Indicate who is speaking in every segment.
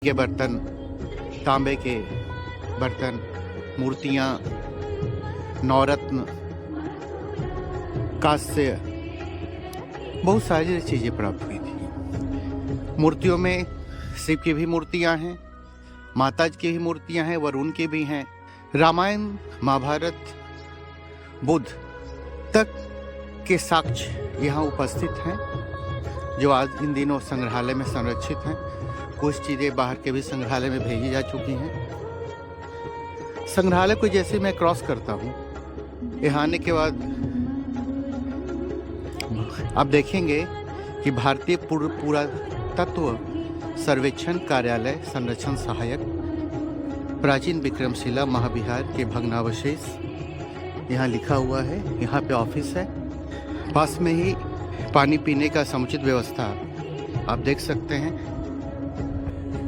Speaker 1: के बर्तन, तांबे के बर्तन, मूर्तियाँ, नवरत्न, कांस्य, बहुत सारी चीज़ें प्राप्त हुई थी। मूर्तियों में शिव की भी मूर्तियाँ हैं, माता की भी मूर्तियाँ हैं, वरुण की भी हैं। रामायण, महाभारत, बुद्ध तक के साक्ष्य यहाँ उपस्थित हैं, जो आज इन दिनों संग्रहालय में संरक्षित हैं। कुछ चीज़ें बाहर के भी संग्रहालय में भेजी जा चुकी हैं। संग्रहालय को जैसे मैं क्रॉस करता हूँ, यहाँ आने के बाद आप देखेंगे कि भारतीय पुरातत्व सर्वेक्षण कार्यालय संरक्षण सहायक प्राचीन विक्रमशिला महाविहार के भग्नावशेष यहाँ लिखा हुआ है। यहाँ पे ऑफिस है, पास में ही पानी पीने का समुचित व्यवस्था आप देख सकते हैं।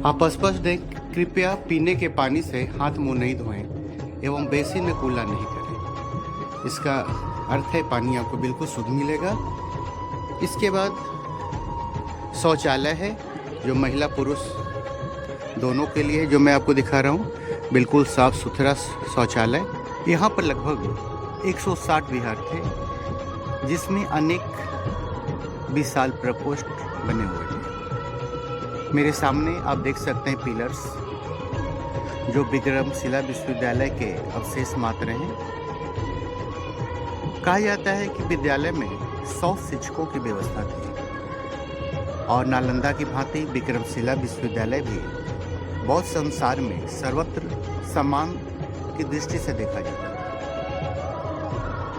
Speaker 1: आप स्पष्ट देख, कृपया पीने के पानी से हाथ मुंह नहीं धोएं एवं बेसिन में कूला नहीं करें। इसका अर्थ है पानी आपको बिल्कुल शुद्ध मिलेगा। इसके बाद शौचालय है, जो महिला पुरुष दोनों के लिए, जो मैं आपको दिखा रहा हूँ, बिल्कुल साफ सुथरा शौचालय। यहाँ पर लगभग 160 विहार थे, जिसमें अनेक विशाल प्रकोष्ठ बने हुए थे। मेरे सामने आप देख सकते हैं पिलर्स, जो विक्रमशिला विश्वविद्यालय के अवशेष मात्र हैं। कहा जाता है कि विद्यालय में 100 शिक्षकों की व्यवस्था थी और नालंदा की भांति विक्रमशिला विश्वविद्यालय भी बहुत संसार में सर्वत्र सम्मान की दृष्टि से देखा जाता था।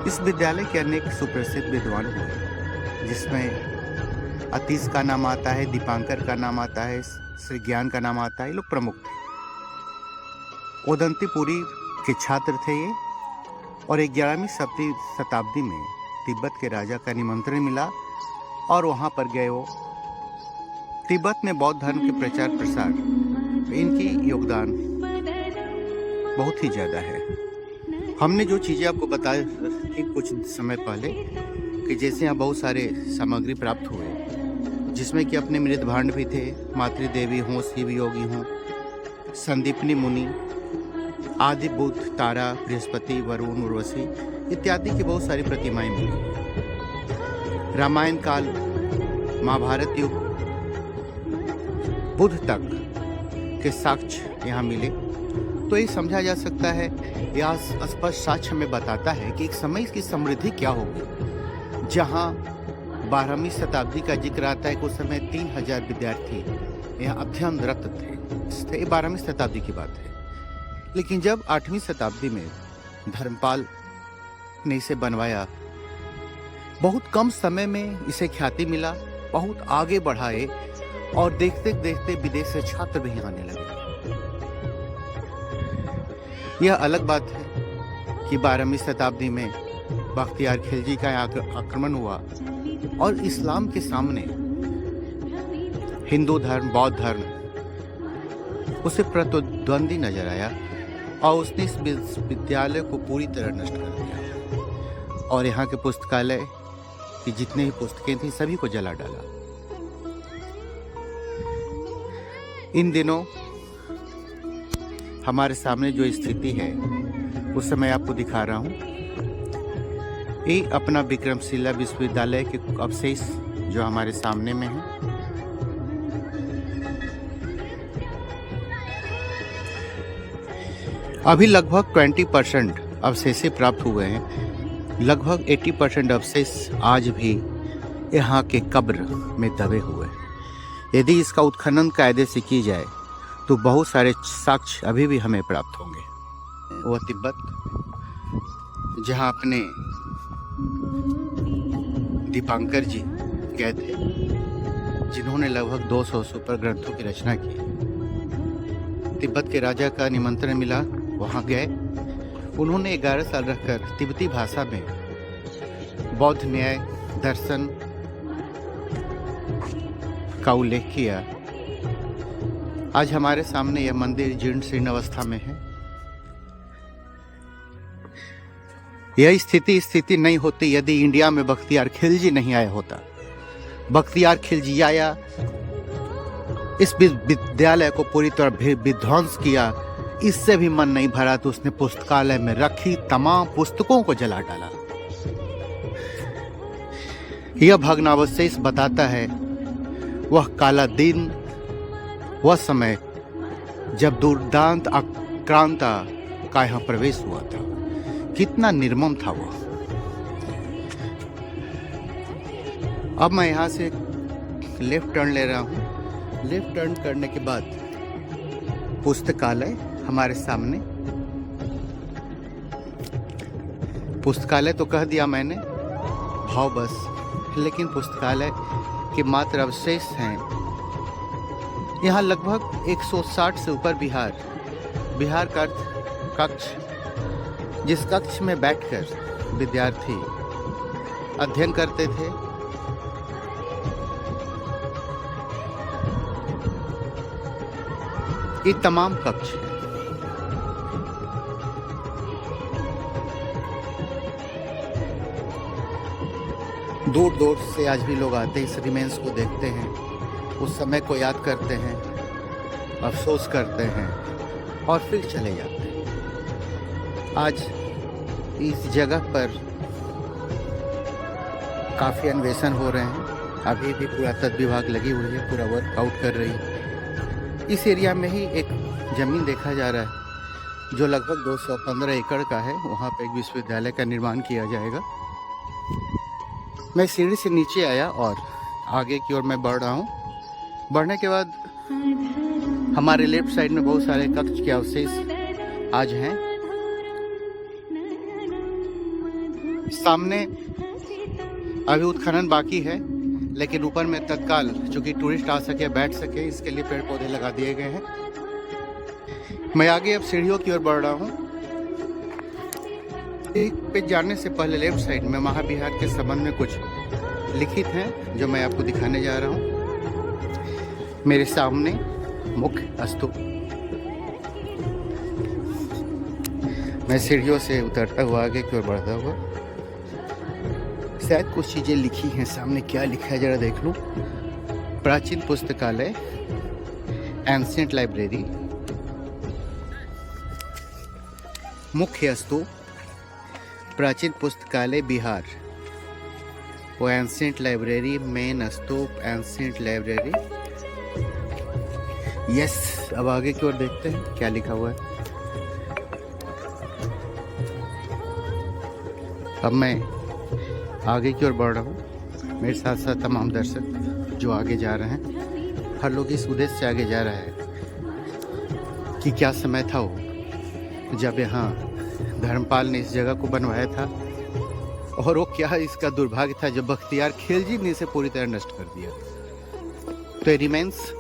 Speaker 1: इस विद्यालय के अनेक सुप्रसिद्ध विद्वान हुए, जिसमें अतीश का नाम आता है, दीपांकर का नाम आता है, श्री ज्ञान का नाम आता है। ये लोग प्रमुख थे। ओदंतीपुरी के छात्र थे ये, और 11वीं शताब्दी में तिब्बत के राजा का निमंत्रण मिला और वहाँ पर गए वो। तिब्बत में बौद्ध धर्म के प्रचार प्रसार इनकी योगदान बहुत ही ज़्यादा है। हमने जो चीज़ें आपको बताई थी कुछ समय पहले, कि जैसे यहाँ बहुत सारे सामग्री प्राप्त हुए, जिसमें कि अपने मृत भांड भी थे, मातृदेवी हों, शिव योगी हों, संदीपनी मुनि, आदि बुद्ध, तारा, बृहस्पति, वरुण, उर्वशी इत्यादि की बहुत सारी प्रतिमाएं मिली। रामायण काल, महाभारत युग, बुद्ध तक के साक्ष्य यहाँ मिले। तो ये समझा जा सकता है, यह स्पष्ट साक्ष्य हमें बताता है कि एक समय इसकी समृद्धि क्या होगी। जहाँ 12वीं शताब्दी का जिक्र आता है कि उस समय 3000 विद्यार्थी यहाँ अध्ययनरत थे। ये 12वीं शताब्दी की बात है। लेकिन जब 8वीं शताब्दी में धर्मपाल ने इसे बनवाया, बहुत कम समय में इसे ख्याति मिला, बहुत आगे बढ़ाए, और देखते देखते विदेश से छात्र भी आने लगे। यह अलग बात है कि 12वीं शताब्दी में बख्तियार खिलजी का आक्रमण हुआ और इस्लाम के सामने हिंदू धर्म, बौद्ध धर्म उसे प्रतिद्वंदी नजर आया और उसने इस विश्वविद्यालय को पूरी तरह नष्ट कर दिया और यहाँ के पुस्तकालय की जितने भी पुस्तकें थी सभी को जला डाला। इन दिनों हमारे सामने जो स्थिति है उस समय आपको दिखा रहा हूँ। ये अपना विक्रमशिला विश्वविद्यालय के अवशेष जो हमारे सामने में है। अभी लगभग 20% अवशेष प्राप्त हुए हैं। लगभग 80% अवशेष आज भी यहाँ के कब्र में दबे हुए हैं। यदि इसका उत्खनन कायदे से की जाए तो बहुत सारे साक्ष्य अभी भी हमें प्राप्त होंगे। वह तिब्बत, जहाँ अपने दीपांकर जी गए थे, जिन्होंने लगभग 200 सुपर ग्रंथों की रचना की। तिब्बत के राजा का निमंत्रण मिला, वहाँ गए। उन्होंने 11 साल रहकर तिब्बती भाषा में बौद्ध न्याय दर्शन का उल्लेख किया। आज हमारे सामने यह मंदिर जीर्ण शीर्ण अवस्था में है। यह स्थिति नहीं होती यदि इंडिया में बख्तियार खिलजी नहीं आया होता। बख्तियार खिलजी आया इस विद्यालय को पूरी तरह विध्वंस किया। इससे भी मन नहीं भरा तो उसने पुस्तकालय में रखी तमाम पुस्तकों को जला डाला। यह भग्नावशेष बताता है वह काला दिन, वह समय जब दुर्दांत आक्रांता का यहाँ प्रवेश हुआ था। कितना निर्मम था वह। अब मैं यहाँ से लेफ्ट टर्न ले रहा हूँ। लेफ्ट टर्न करने के बाद पुस्तकालय हमारे सामने। पुस्तकालय तो कह दिया मैंने, भाव बस, लेकिन पुस्तकालय के मात्र अवशेष हैं। यहाँ लगभग 160 से ऊपर बिहार का कक्ष, जिस कक्ष में बैठकर विद्यार्थी अध्ययन करते थे, ये तमाम कक्ष हैं। दूर दूर से आज भी लोग आते हैं, इस रिमेन्स को देखते हैं, उस समय को याद करते हैं, अफसोस करते हैं और फिर चले जाते हैं। आज इस जगह पर काफ़ी अन्वेषण हो रहे हैं। अभी भी पुरातत्व विभाग लगी हुई है, पूरा वर्कआउट कर रही है। इस एरिया में ही एक ज़मीन देखा जा रहा है जो लगभग 215 एकड़ का है। वहाँ पे एक विश्वविद्यालय का निर्माण किया जाएगा। मैं सीढ़ी से नीचे आया और आगे की ओर मैं बढ़ रहा हूँ। बढ़ने के बाद हमारे लेफ्ट साइड में बहुत सारे कक्ष के अवशेष आज हैं। सामने अभी उत्खनन बाकी है, लेकिन ऊपर में तत्काल चूंकि टूरिस्ट आ सके, बैठ सके, इसके लिए पेड़ पौधे लगा दिए गए हैं। मैं आगे अब सीढ़ियों की ओर बढ़ रहा हूँ। एक पे जाने से पहले लेफ्ट साइड में महाविहार के संबंध में कुछ लिखित हैं जो मैं आपको दिखाने जा रहा हूँ। मेरे सामने मुख्य स्तूप। मैं सीढ़ियों से उतरता हुआ आगे की ओर बढ़ता हुआ, शायद कुछ चीजें लिखी हैं सामने। क्या लिखा है जरा देख लूं। प्राचीन पुस्तकालय, एंशिएंट लाइब्रेरी, मुख्य स्तूप, प्राचीन पुस्तकालय बिहार, वो एंशिएंट लाइब्रेरी, मेन स्तूप, एंशिएंट लाइब्रेरी। यस, अब आगे की ओर देखते हैं क्या लिखा हुआ है। अब मैं आगे की ओर बढ़ रहा हूँ। मेरे साथ साथ तमाम दर्शक जो आगे जा रहे हैं, हर लोग इस उद्देश्य से आगे जा रहा है कि क्या समय था वो जब यहाँ धर्मपाल ने इस जगह को बनवाया था, और वो क्या इसका दुर्भाग्य था जब बख्तियार खिलजी ने इसे पूरी तरह नष्ट कर दिया। तो रिमेन्स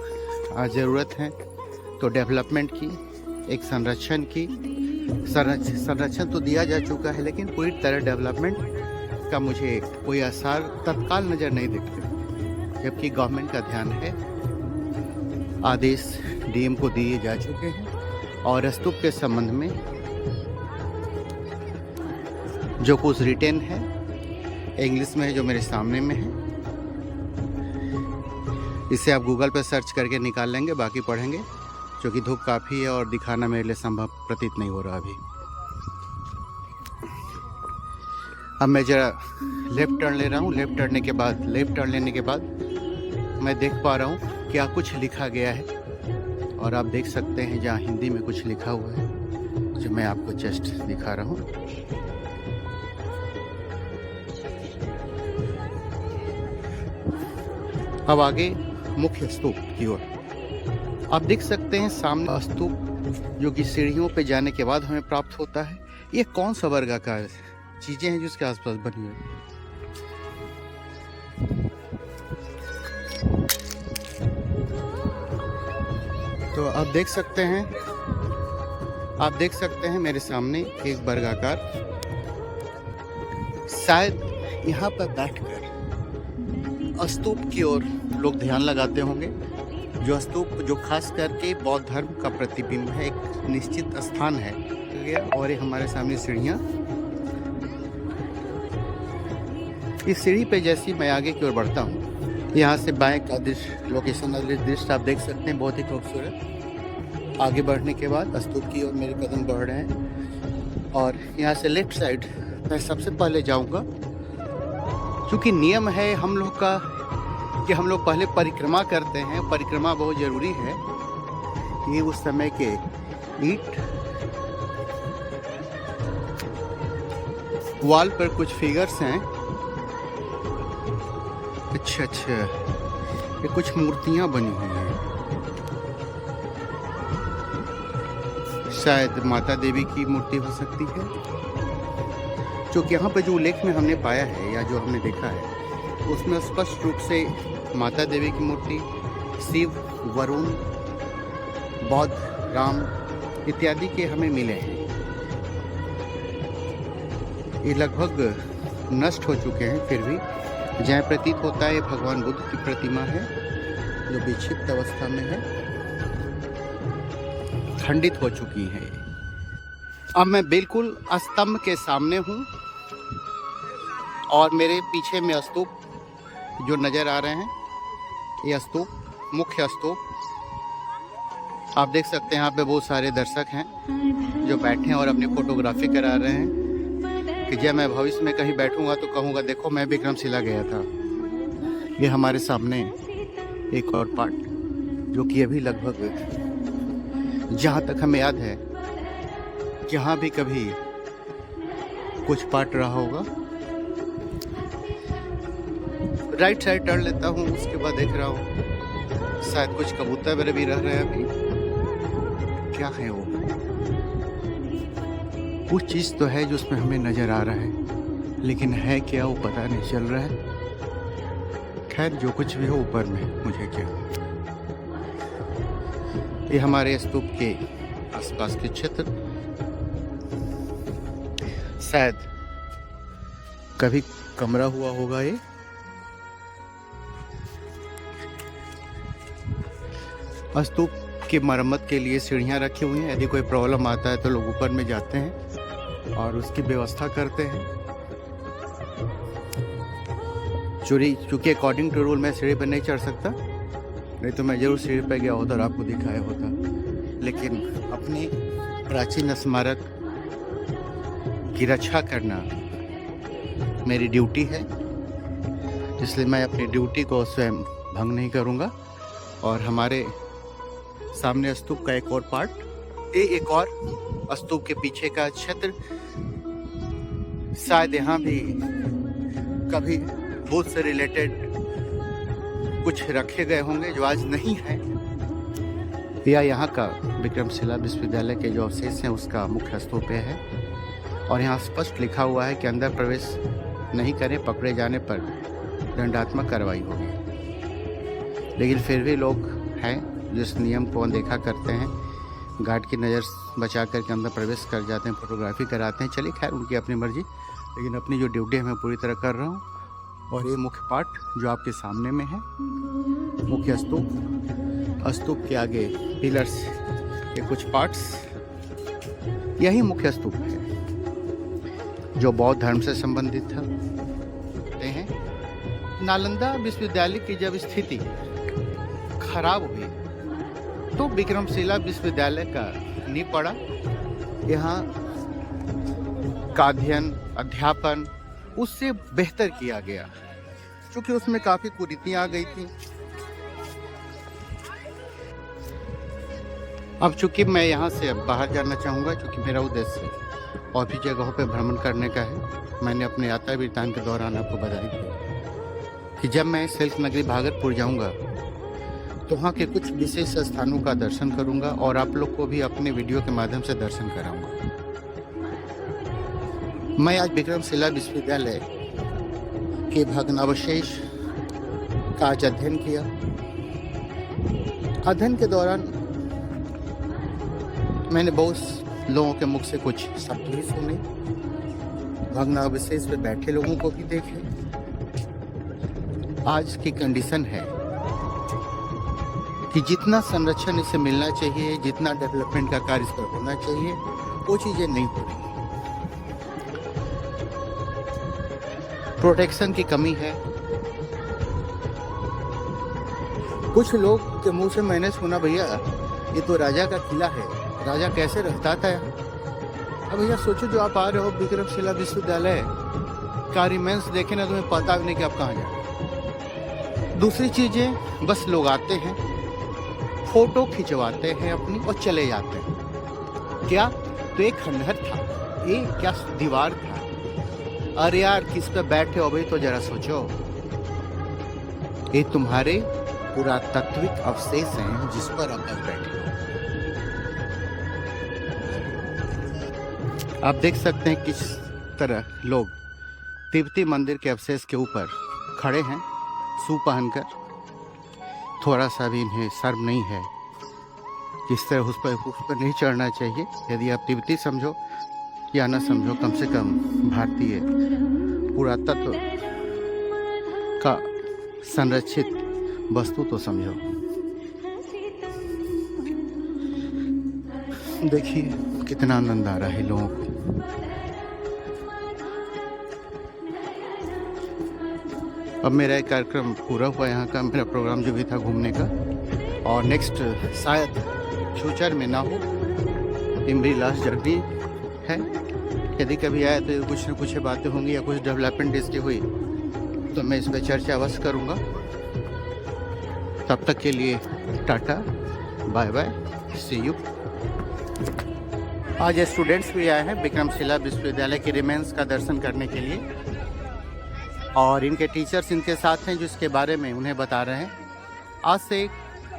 Speaker 1: आज ज़रूरत है तो डेवलपमेंट की, एक संरक्षण की। संरक्षण तो दिया जा चुका है, लेकिन पूरी तरह डेवलपमेंट का मुझे कोई आसार तत्काल नज़र नहीं दिखते। जबकि गवर्नमेंट का ध्यान है, आदेश डीएम को दिए जा चुके हैं और स्तूप के संबंध में जो कुछ रिटेन है इंग्लिश में है, जो मेरे सामने में है, इसे आप गूगल पर सर्च करके निकाल लेंगे। बाकी पढ़ेंगे, क्योंकि धूप काफ़ी है और दिखाना मेरे लिए संभव प्रतीत नहीं हो रहा अभी। अब मैं जरा लेफ्ट टर्न ले रहा हूँ। लेफ्ट टर्न लेने के बाद मैं देख पा रहा हूँ क्या कुछ लिखा गया है, और आप देख सकते हैं जहाँ हिंदी में कुछ लिखा हुआ है जो मैं आपको जस्ट दिखा रहा हूँ। अब आगे मुख्य स्तूप की ओर आप देख सकते हैं सामने स्तूप जो कि सीढ़ियों पे जाने के बाद हमें प्राप्त होता है। ये कौन सा वर्गाकार चीजें हैं जिसके आसपास बनी हुई। तो आप देख सकते हैं मेरे सामने एक वर्गाकार, शायद यहाँ पर बैठकर स्तूप की ओर लोग ध्यान लगाते होंगे। जो स्तूप जो खास करके बौद्ध धर्म का प्रतिबिंब है, एक निश्चित स्थान है। और ये हमारे सामने सीढ़ियाँ, इस सीढ़ी पे जैसी मैं आगे की ओर बढ़ता हूँ, यहाँ से बाएं का दृश्य, लोकेशन दृश्य आप देख सकते हैं, बहुत ही खूबसूरत। आगे बढ़ने के बाद स्तूप की ओर मेरे कदम बढ़ रहे हैं और यहाँ से लेफ्ट साइड मैं सबसे पहले जाऊँगा, क्योंकि नियम है हम लोग का कि हम लोग पहले परिक्रमा करते हैं। परिक्रमा बहुत ज़रूरी है। ये उस समय के ईंट, वॉल पर कुछ फिगर्स हैं। अच्छा, ये कुछ मूर्तियां बनी हुई हैं, शायद माता देवी की मूर्ति हो सकती है। क्योंकि यहाँ पे जो उल्लेख में हमने पाया है या जो हमने देखा है उसमें स्पष्ट रूप से माता देवी की मूर्ति, शिव, वरुण, बौद्ध, राम इत्यादि के हमें मिले हैं। ये लगभग नष्ट हो चुके हैं, फिर भी जहाँ प्रतीत होता है भगवान बुद्ध की प्रतिमा है जो विक्षिप्त अवस्था में है, खंडित हो चुकी है। अब मैं बिल्कुल स्तंभ के सामने हूँ और मेरे पीछे में स्तूप जो नज़र आ रहे हैं, ये स्तूप, मुख्य स्तूप आप देख सकते हैं। यहाँ पे बहुत सारे दर्शक हैं जो बैठे हैं और अपनी फोटोग्राफी करा रहे हैं कि जब मैं भविष्य में कहीं बैठूंगा तो कहूँगा देखो मैं विक्रमशिला गया था। ये हमारे सामने एक और पार्ट जो कि अभी लगभग जहाँ तक हमें याद है जहाँ भी कभी कुछ पार्ट रहा होगा। राइट साइड टर्न लेता हूँ, उसके बाद देख रहा हूँ शायद कुछ कबूतर मेरे भी रह रहे हैं। अभी क्या है वो, कुछ चीज़ तो है जो उसमें हमें नज़र आ रहा है, लेकिन है क्या वो पता नहीं चल रहा है। खैर जो कुछ भी हो ऊपर में, मुझे क्या। ये हमारे स्तूप के आसपास के क्षेत्र, शायद कभी कमरा हुआ होगा। ये स्तूप की मरम्मत के लिए सीढ़ियाँ रखी हुई हैं। यदि कोई प्रॉब्लम आता है तो लोग ऊपर में जाते हैं और उसकी व्यवस्था करते हैं। चूँकि अकॉर्डिंग टू रूल मैं सीढ़ी पर नहीं चढ़ सकता, नहीं तो मैं जरूर सीढ़ी पर गया होता और आपको दिखाया होता। लेकिन अपनी प्राचीन स्मारक की रक्षा करना मेरी ड्यूटी है, इसलिए मैं अपनी ड्यूटी को स्वयं भंग नहीं करूँगा। और हमारे सामने स्तूप का एक और पार्ट, एक और स्तूप के पीछे का क्षेत्र, शायद यहाँ भी कभी बुद्ध से रिलेटेड कुछ रखे गए होंगे जो आज नहीं है, या यहाँ का विक्रमशिला विश्वविद्यालय के जो अवशेष हैं उसका मुख्य स्तूप है। और यहाँ स्पष्ट लिखा हुआ है कि अंदर प्रवेश नहीं करें, पकड़े जाने पर दंडात्मक कार्रवाई होगी। लेकिन फिर भी लोग हैं जिस नियम को अनदेखा करते हैं, गार्ड की नज़र बचा करके अंदर प्रवेश कर जाते हैं, फोटोग्राफी कराते हैं। चलिए खैर उनकी अपनी मर्जी, लेकिन अपनी जो ड्यूटी है मैं पूरी तरह कर रहा हूँ। और ये मुख्य पार्ट जो आपके सामने में है, मुख्य स्तूप, स्तूप के आगे पिलर्स के कुछ पार्ट्स, यही मुख्य स्तूप है जो बौद्ध धर्म से संबंधित हैं। नालंदा विश्वविद्यालय की जब स्थिति खराब हुई तो विक्रमशिला विश्वविद्यालय का नींव पड़ा। यहाँ का अध्ययन, अध्यापन उससे बेहतर किया गया, क्योंकि उसमें काफ़ी कुरीतियाँ आ गई थी। अब चूंकि मैं यहाँ से अब बाहर जाना चाहूँगा, क्योंकि मेरा उद्देश्य और भी जगहों पर भ्रमण करने का है। मैंने अपने यात्रा वृत्तांत के दौरान आपको बताई थी कि जब मैं सिल्क नगरी भागलपुर जाऊँगा तो वहाँ के कुछ विशेष स्थानों का दर्शन करूँगा और आप लोग को भी अपने वीडियो के माध्यम से दर्शन कराऊँगा। मैं आज विक्रमशिला विश्वविद्यालय के भग्नावशेष का आज अध्ययन किया। अध्ययन के दौरान मैंने बहुत लोगों के मुख से कुछ शब्द भी सुने, भग्नावशेष पे बैठे लोगों को भी देखे। आज की कंडीशन है कि जितना संरक्षण इसे मिलना चाहिए, जितना डेवलपमेंट का कार्य इस पर होना चाहिए, वो चीज़ें नहीं हो रही। प्रोटेक्शन की कमी है, कुछ लोग के मुंह से मैंने सुना, भैया ये तो राजा का किला है, राजा कैसे रहता था यहाँ। अब भैया सोचो, जो आप आ रहे हो विक्रमशिला विश्वविद्यालय का रिमेंस देखे ना, तुम्हें पता भी नहीं कि आप कहाँ जाए। दूसरी चीजें, बस लोग आते हैं, फोटो खिंचवाते हैं अपनी और चले जाते हैं। क्या तो एक खंडहर था, ये क्या दीवार था। अरे यार, किस पे बैठे हो भाई, तो जरा सोचो। ये तुम्हारे पुरातात्विक अवशेष हैं जिस पर आप बैठे हो। आप देख सकते हैं किस तरह लोग तिब्बती मंदिर के अवशेष के ऊपर खड़े हैं, शू पहनकर। थोड़ा सा भी इन्हें शर्म नहीं है। इस तरह उस पर नहीं चढ़ना चाहिए। यदि आप तिब्बती समझो या ना समझो, कम से कम भारतीय पुरातत्व का संरक्षित वस्तु तो समझो। देखिए कितना आनंद आ रहा है लोगों को। अब मेरा एक कार्यक्रम पूरा हुआ, यहाँ का मेरा प्रोग्राम जो भी था घूमने का, और नेक्स्ट शायद फ्यूचर में ना हो, मेरी लास्ट जर्नी है। यदि कभी आए तो कुछ न कुछ बातें होंगी या कुछ डेवलपमेंट इसकी हुई तो मैं इस पर चर्चा अवश्य करूँगा। तब तक के लिए tata, bye bye, see you. आज स्टूडेंट्स भी आए हैं विक्रमशिला विश्वविद्यालय के रिमेंस का दर्शन करने के लिए, और इनके टीचर्स इनके साथ हैं, जिसके बारे में उन्हें बता रहे हैं। आज से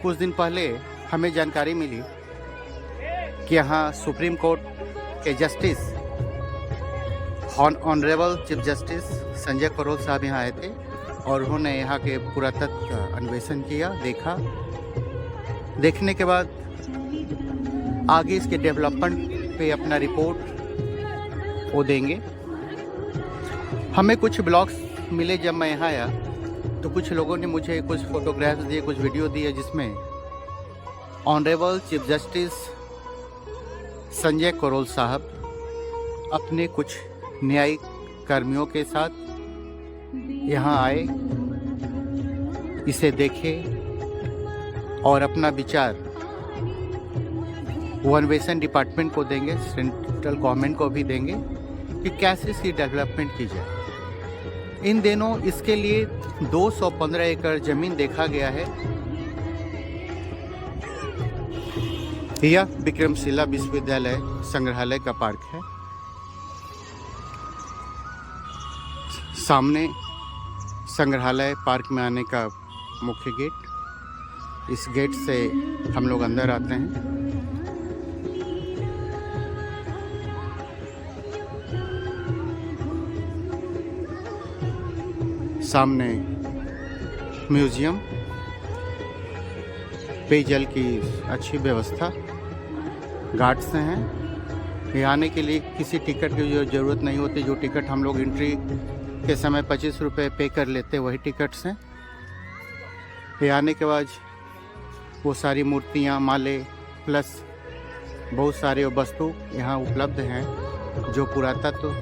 Speaker 1: कुछ दिन पहले हमें जानकारी मिली कि यहाँ सुप्रीम कोर्ट के justice honourable chief justice Sanjay Karol साहब यहाँ आए थे, और उन्होंने यहाँ के पुरातत्व का अन्वेषण किया, देखा। देखने के बाद आगे इसके डेवलपमेंट पे अपना रिपोर्ट वो देंगे। हमें कुछ ब्लॉग्स मिले जब मैं यहाँ आया, तो कुछ लोगों ने मुझे कुछ फोटोग्राफ्स दिए, कुछ वीडियो दिए, जिसमें honourable chief justice Sanjay Karol साहब अपने कुछ न्यायिक कर्मियों के साथ यहाँ आए, इसे देखे और अपना विचार वो अन्वेषण डिपार्टमेंट को देंगे, सेंट्रल गवर्नमेंट को भी देंगे कि कैसे इसकी डेवलपमेंट की जाए। इन दिनों इसके लिए 215 एकड़ जमीन देखा गया है। यह विक्रमशिला विश्वविद्यालय संग्रहालय का पार्क है। सामने संग्रहालय पार्क में आने का मुख्य गेट, इस गेट से हम लोग अंदर आते हैं। सामने म्यूजियम, पेयजल की अच्छी व्यवस्था, गार्ड्स हैं। यहाँ आने के लिए किसी टिकट की ज़रूरत नहीं होती। जो टिकट हम लोग एंट्री के समय 25 रुपये पे कर लेते, वही टिकट्स हैं। ये आने के बाद वो सारी मूर्तियाँ, माले प्लस बहुत सारे वस्तु यहाँ उपलब्ध हैं जो पुरातत्व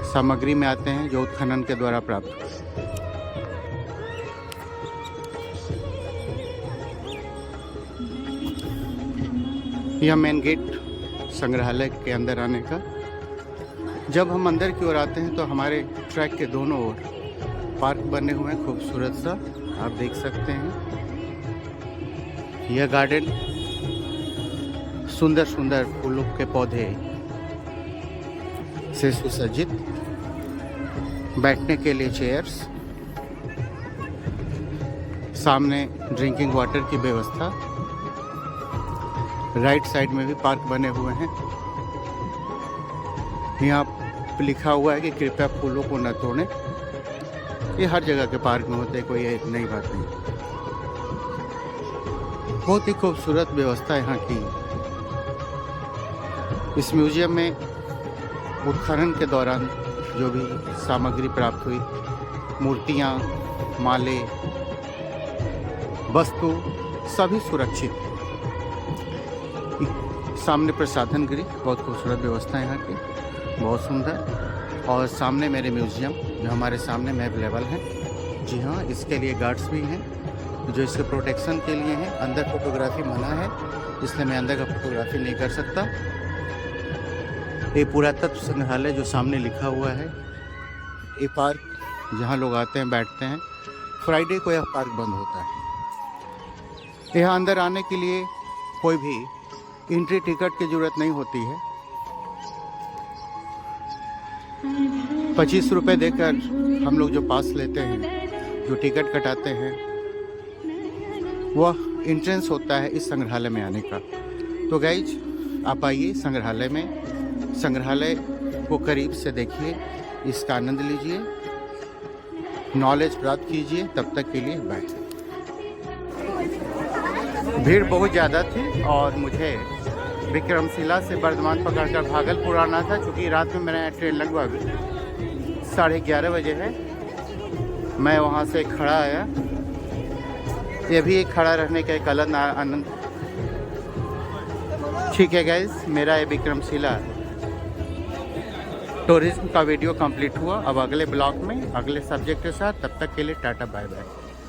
Speaker 1: सामग्री में आते हैं, जो उत्खनन के द्वारा प्राप्त हुए। यह मेन गेट संग्रहालय के अंदर आने का। जब हम अंदर की ओर आते हैं तो हमारे ट्रैक के दोनों ओर पार्क बने हुए हैं, खूबसूरत सा, आप देख सकते हैं। यह गार्डन सुंदर सुंदर फूलों के पौधे से सुसज्जित, बैठने के लिए चेयर्स, सामने ड्रिंकिंग वाटर की व्यवस्था, राइट साइड में भी पार्क बने हुए हैं। यहाँ लिखा हुआ है कि कृपया फूलों को न तोड़ें। ये हर जगह के पार्क में होते हैं, कोई एक नई बात नहीं। बहुत ही खूबसूरत व्यवस्था यहाँ की। इस म्यूजियम में उत्खनन के दौरान जो भी सामग्री प्राप्त हुई, मूर्तियाँ, माले, वस्तु, सभी सुरक्षित। सामने प्रसाधन गृह, बहुत खूबसूरत व्यवस्था है यहाँ की, बहुत सुंदर। और सामने मेरे म्यूजियम जो हमारे सामने में अवेलेबल है। जी हाँ, इसके लिए गार्ड्स भी हैं। जो इसके प्रोटेक्शन के लिए हैं। अंदर फोटोग्राफी मना है, इसलिए मैं अंदर का फोटोग्राफी नहीं कर सकता। ये पुरातत्व संग्रहालय जो सामने लिखा हुआ है, ये पार्क जहाँ लोग आते हैं बैठते हैं। फ्राइडे को यह पार्क बंद होता है। यहाँ अंदर आने के लिए कोई भी एंट्री टिकट की ज़रूरत नहीं होती है। 25 रुपये देकर हम लोग जो पास लेते हैं, जो टिकट कटाते हैं, वह एंट्रेंस होता है इस संग्रहालय में आने का। तो गाइज आप आइए संग्रहालय में, संग्रहालय को करीब से देखिए, इसका आनंद लीजिए, नॉलेज प्राप्त कीजिए। तब तक के लिए बाय। भीड़ बहुत ज़्यादा थी और मुझे विक्रमशिला से बर्धमान पकड़कर भागलपुर आना था, क्योंकि रात में मेरा ट्रेन लगभग 11:30 बजे है। मैं वहाँ से खड़ा आया। ये भी एक खड़ा रहने का एक अलग आनंद। ठीक है गाइस, मेरा ये विक्रमशिला टूरिज्म का वीडियो कंप्लीट हुआ। अब अगले ब्लॉग में अगले सब्जेक्ट के साथ, तब तक के लिए टाटा बाय बाय।